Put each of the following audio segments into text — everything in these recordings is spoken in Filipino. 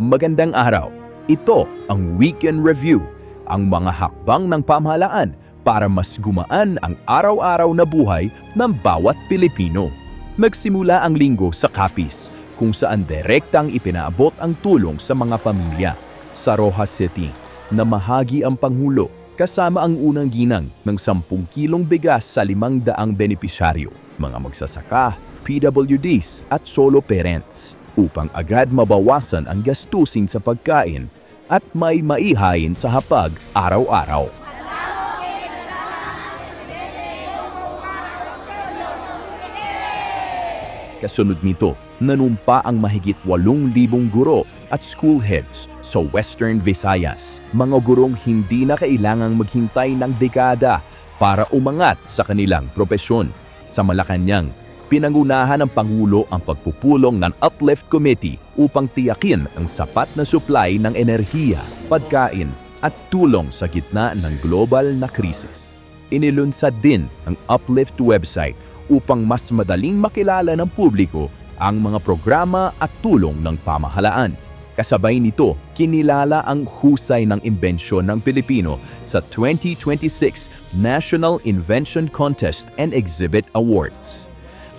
Magandang araw. Ito ang Weekend Review, ang mga hakbang ng pamahalaan para mas gumaan ang araw-araw na buhay ng bawat Pilipino. Magsimula ang linggo sa Capiz, kung saan direktang ipinaabot ang tulong sa mga pamilya. Sa Rojas City, namahagi ang Pangulo kasama ang unang ginang ng 10 kilong bigas sa 500 benepisyaryo, mga magsasaka, PWDs at solo parents, upang agad mabawasan ang gastusin sa pagkain at may maihain sa hapag araw-araw. Kasunod nito, nanumpa ang mahigit 8,000 guro at school heads sa Western Visayas. Mga gurong hindi na kailangang maghintay ng dekada para umangat sa kanilang propesyon. Sa Malacanang, pinangunahan ng Pangulo ang pagpupulong ng Uplift Committee upang tiyakin ang sapat na supply ng enerhiya, pagkain at tulong sa gitna ng global na krisis. Inilunsad din ang Uplift website upang mas madaling makilala ng publiko ang mga programa at tulong ng pamahalaan. Kasabay nito, kinilala ang husay ng imbensyon ng Pilipino sa 2026 National Invention Contest and Exhibit Awards.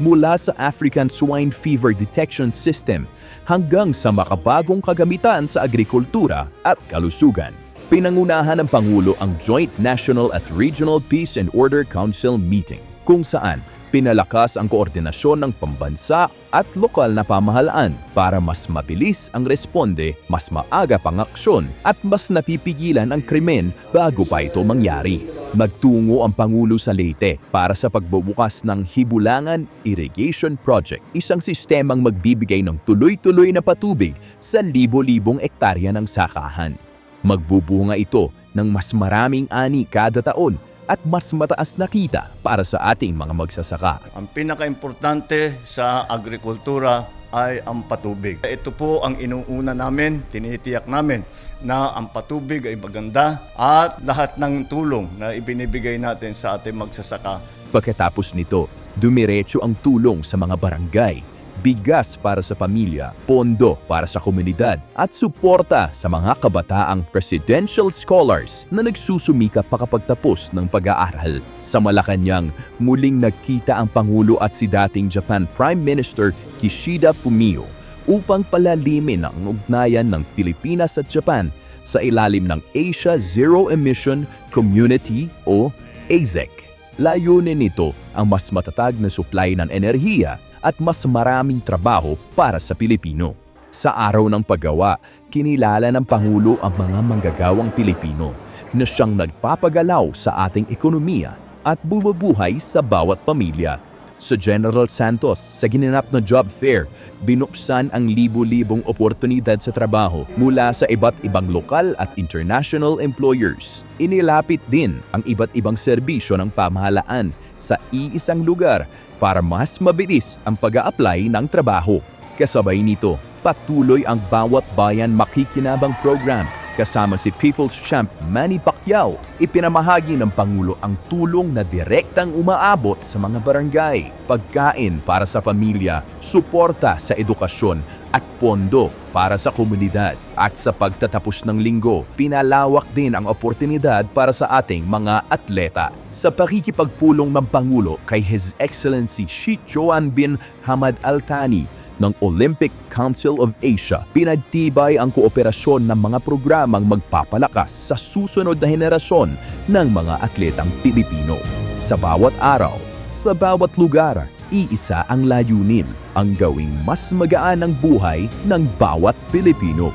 Mula sa African Swine Fever Detection System hanggang sa makabagong kagamitan sa agrikultura at kalusugan. Pinangunahan ng Pangulo ang Joint National at Regional Peace and Order Council meeting, kung saan pinalakas ang koordinasyon ng pambansa at lokal na pamahalaan para mas mabilis ang responde, mas maaga pang aksyon at mas napipigilan ang krimen bago pa ito mangyari. Magtungo ang Pangulo sa Leyte para sa pagbubukas ng Hibulangan Irrigation Project, isang sistemang magbibigay ng tuloy-tuloy na patubig sa libo-libong ektarya ng sakahan. Magbubunga ito ng mas maraming ani kada taon at mas mataas na kita para sa ating mga magsasaka. Ang pinaka-importante sa agrikultura ay ang patubig. Ito po ang inuuna namin, tinitiyak namin na ang patubig ay maganda at lahat ng tulong na ibinibigay natin sa ating magsasaka. Pagkatapos nito, dumiretso ang tulong sa mga barangay, bigas para sa pamilya, pondo para sa komunidad at suporta sa mga kabataang presidential scholars na nagsusumikap pakapagtapos ng pag-aaral. Sa Malacanang, muling nagkita ang Pangulo at si dating Japan Prime Minister Kishida Fumio upang palalimin ang ugnayan ng Pilipinas at Japan sa ilalim ng Asia Zero Emission Community o AZEC. Layunin nito ang mas matatag na supply ng enerhiya at mas maraming trabaho para sa Pilipino. Sa araw ng paggawa, kinilala ng Pangulo ang mga manggagawang Pilipino na siyang nagpapagalaw sa ating ekonomiya at bumubuhay sa bawat pamilya. Sa General Santos, sa ginanap na job fair, binuksan ang libo-libong oportunidad sa trabaho mula sa iba't ibang lokal at international employers. Inilapit din ang iba't ibang serbisyo ng pamahalaan sa iisang lugar para mas mabilis ang pag-a-apply ng trabaho. Kasabay nito, patuloy ang Bawat Bayan Makikinabang Program kasama si People's Champ Manny Pacquiao. Ipinamahagi ng Pangulo ang tulong na direktang umaabot sa mga barangay, pagkain para sa pamilya, suporta sa edukasyon at pondo para sa komunidad. At sa pagtatapos ng linggo, pinalawak din ang oportunidad para sa ating mga atleta. Sa pakikipagpulong ng Pangulo kay His Excellency Sheikh Johan bin Hamad Al Thani ng Olympic Council of Asia, pinagtibay ang kooperasyon ng mga programang magpapalakas sa susunod na henerasyon ng mga atletang Pilipino. Sa bawat araw, sa bawat lugar, iisa ang layunin, ang gawing mas magaan ang buhay ng bawat Pilipino.